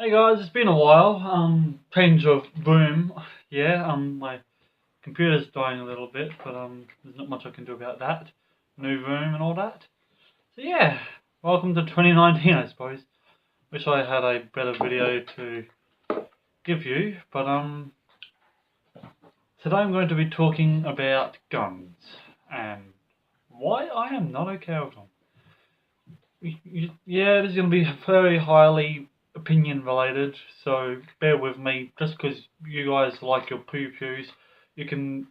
Hey guys, it's been a while. Change of room. Yeah, my computer's dying a little bit, but there's not much I can do about that. New room and all that. So yeah, welcome to 2019, I suppose. Wish I had a better video to give you, but today I'm going to be talking about guns and why I am not okay with them. Yeah, this is going to be very highly opinion related, so bear with me. Just because you guys like your poo-poos, you can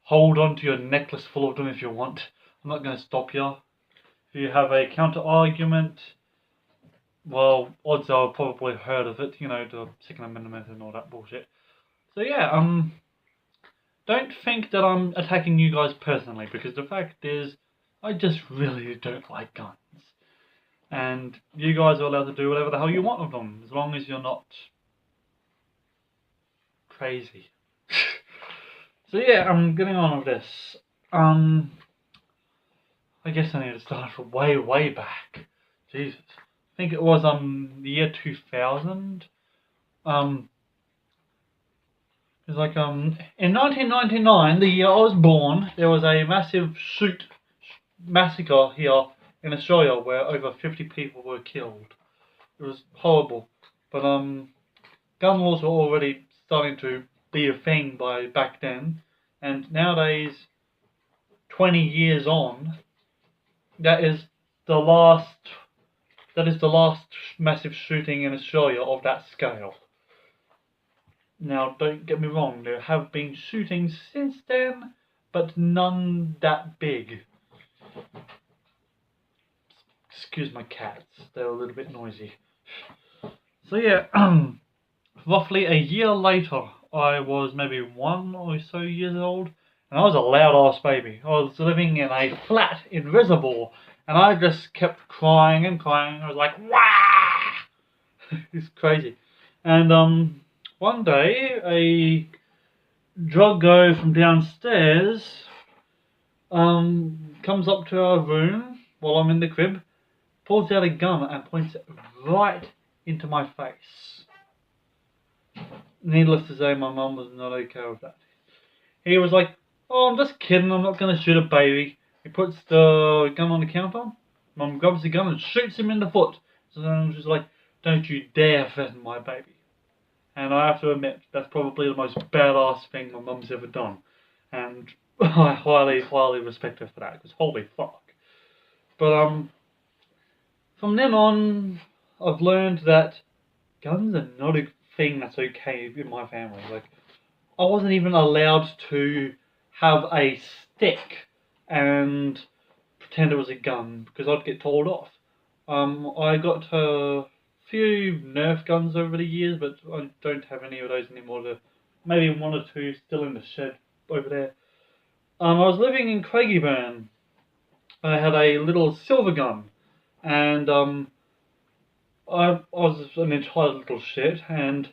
hold on to your necklace full of them if you want. I'm not going to stop you. If you have a counter argument, well, odds are I've probably heard of it. You know, the Second Amendment and all that bullshit. So yeah, don't think that I'm attacking you guys personally, because the fact is, I just really don't like guns. And you guys are allowed to do whatever the hell you want with them, as long as you're not crazy. So yeah, I'm getting on with this. I guess I need to start from way back. Jesus. I think it was the year 2000. It's like in 1999, the year I was born, there was a massive massacre here in Australia where over 50 people were killed. It was horrible. But gun laws were already starting to be a thing by back then, and nowadays, 20 years on, that is the last massive shooting in Australia of that scale. Now, don't get me wrong, there have been shootings since then, but none that big. Excuse my cats, they're a little bit noisy. So yeah, roughly a year later, I was maybe 1 or so years old, and I was a loud-ass baby. I was living in a flat in Reservoir, and I just kept crying and crying. I was like, wah! It's crazy. And one day, a druggo from downstairs comes up to our room while I'm in the crib, pulls out a gun and points it right into my face. Needless to say, my mum was not okay with that. He was like, "Oh, I'm just kidding, I'm not going to shoot a baby." He puts the gun on the counter. Mum grabs the gun and shoots him in the foot. So then I'm just like, "Don't you dare threaten my baby." And I have to admit, that's probably the most badass thing my mum's ever done. And I highly respect her for that, because holy fuck. But from then on, I've learned that guns are not a thing that's okay in my family. Like, I wasn't even allowed to have a stick and pretend it was a gun, because I'd get told off. I got a few Nerf guns over the years, but I don't have any of those anymore. Maybe 1 or 2 still in the shed over there. I was living in Craigieburn. I had a little silver gun, and I was an entitled little shit, and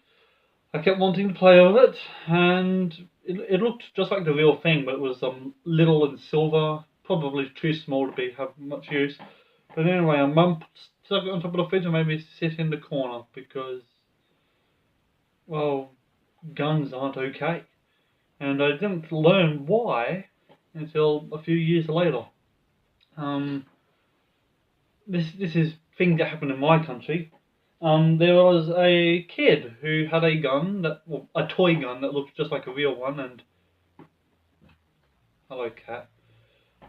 I kept wanting to play with it, and it looked just like the real thing, but it was little and silver, probably too small to have much use. But anyway, Mum stuck it on top of the fridge and made me sit in the corner because, well, guns aren't okay. And I didn't learn why until a few years later. This is things that happen in my country. There was a kid who had a gun, a toy gun that looked just like a real one, and hello cat,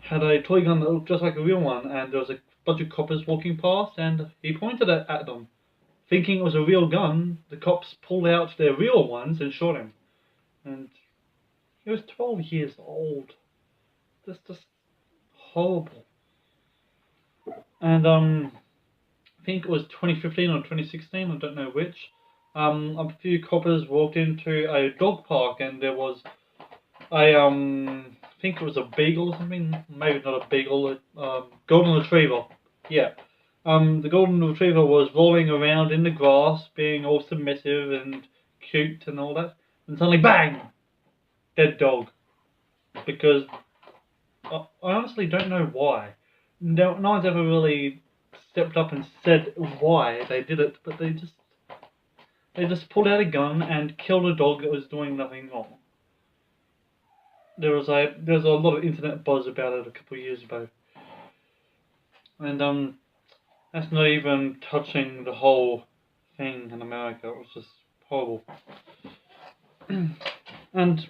had a toy gun that looked just like a real one, and there was a bunch of coppers walking past, and he pointed it at them. Thinking it was a real gun, the cops pulled out their real ones and shot him. And he was 12 years old. That's just horrible. And I think it was 2015 or 2016, I don't know which. A few coppers walked into a dog park, and there was a I think it was a beagle or something. Maybe not a beagle, golden retriever. Yeah. The golden retriever was rolling around in the grass, being all submissive and cute and all that, and suddenly, bang! Dead dog. Because I honestly don't know why. No one's ever really stepped up and said why they did it, but they just pulled out a gun and killed a dog that was doing nothing wrong. There was a lot of internet buzz about it a couple of years ago, and that's not even touching the whole thing in America. It was just horrible. And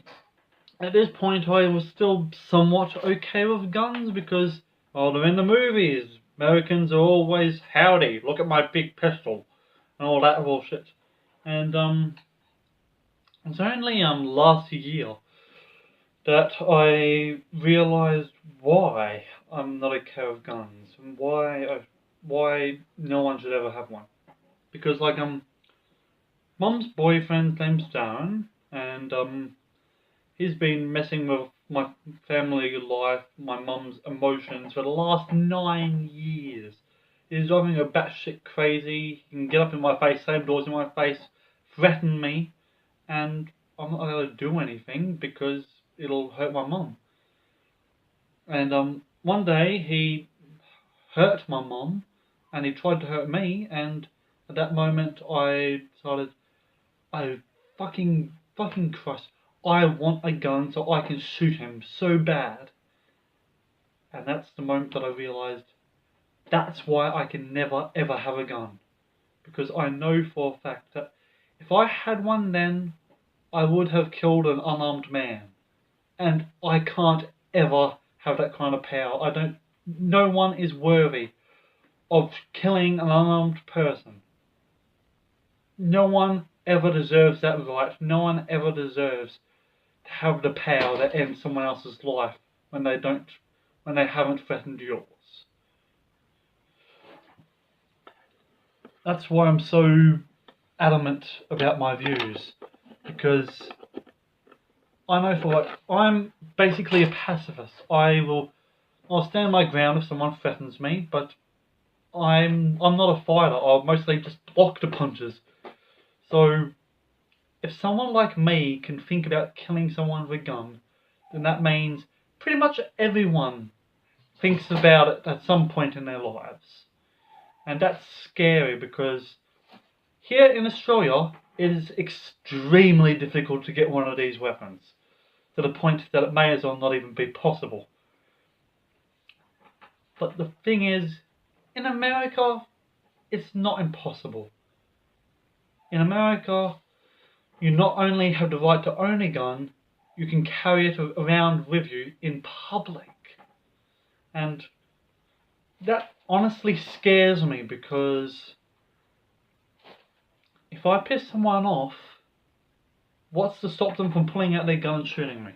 at this point, I was still somewhat okay with guns because, well, they're in the movies. Americans are always howdy. Look at my big pistol, and all that bullshit. And it's only last year that I realised why I'm not okay with guns and why no one should ever have one. Because like Mum's boyfriend's name's Darren, and he's been messing with my family life, my mum's emotions for the last 9 years. He's driving her batshit crazy. He can get up in my face, slam doors in my face, threaten me, and I'm not able to do anything because it'll hurt my mum. And one day he hurt my mum, and he tried to hurt me, and at that moment I decided, oh fucking Christ, I want a gun so I can shoot him so bad. And that's the moment that I realised that's why I can never ever have a gun. Because I know for a fact that if I had one then, I would have killed an unarmed man. And I can't ever have that kind of power. No one is worthy of killing an unarmed person. No one ever deserves that right. No one ever deserves to have the power that ends someone else's life when they haven't threatened yours. That's why I'm so adamant about my views, because I know for what I'm basically a pacifist. I'll stand my ground if someone threatens me, but I'm not a fighter. I'll mostly just block the punches. So if someone like me can think about killing someone with a gun, then that means pretty much everyone thinks about it at some point in their lives. And that's scary because here in Australia, it is extremely difficult to get one of these weapons, to the point that it may as well not even be possible. But the thing is, in America, it's not impossible. In America, you not only have the right to own a gun, you can carry it around with you in public. And that honestly scares me because if I piss someone off, what's to stop them from pulling out their gun and shooting me?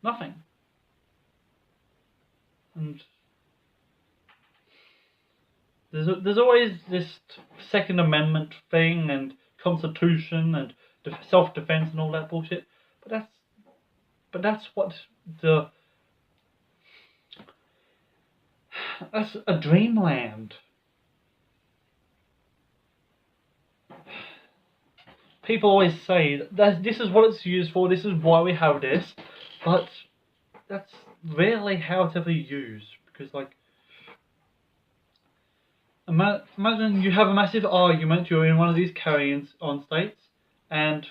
Nothing. And there's always this Second Amendment thing and Constitution and self-defense and all that bullshit. But that's a dreamland. People always say that this is what it's used for, this is why we have this, but that's rarely how it's ever used. Because, like, imagine you have a massive argument, you're in one of these carry-on states, and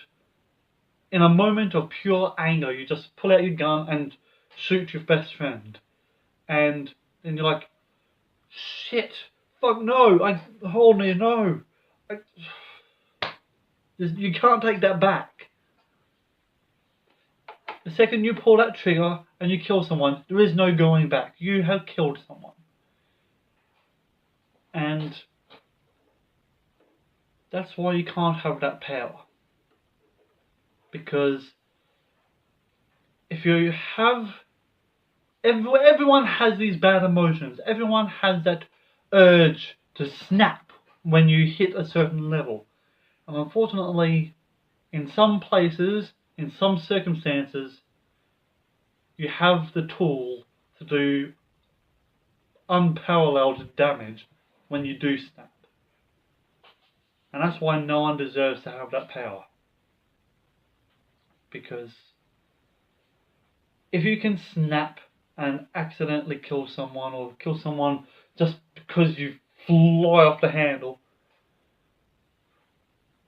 in a moment of pure anger, you just pull out your gun and shoot your best friend. And then you're like, shit, fuck no, hold me, no. You can't take that back. The second you pull that trigger and you kill someone, there is no going back. You have killed someone. And that's why you can't have that power. Because if you have... Everyone has these bad emotions. Everyone has that urge to snap when you hit a certain level. And unfortunately, in some places, in some circumstances, you have the tool to do unparalleled damage when you do snap. And that's why no one deserves to have that power. Because if you can snap and accidentally kill someone, or kill someone just because you fly off the handle.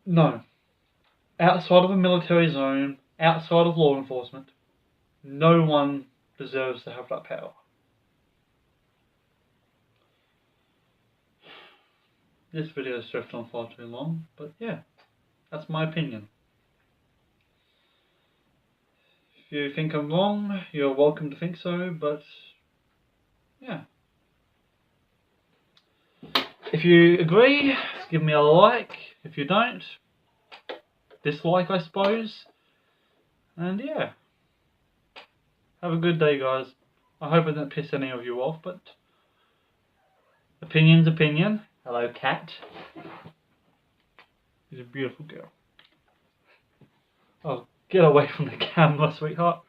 No. Outside of a military zone, outside of law enforcement, no one deserves to have that power. This video is stretched on far too long, but yeah, that's my opinion. If you think I'm wrong, you're welcome to think so, but yeah. If you agree, give me a like. If you don't, dislike, I suppose. And yeah. Have a good day, guys. I hope I didn't piss any of you off, but opinion's opinion. Hello, cat. She's a beautiful girl. Oh, get away from the camera, sweetheart.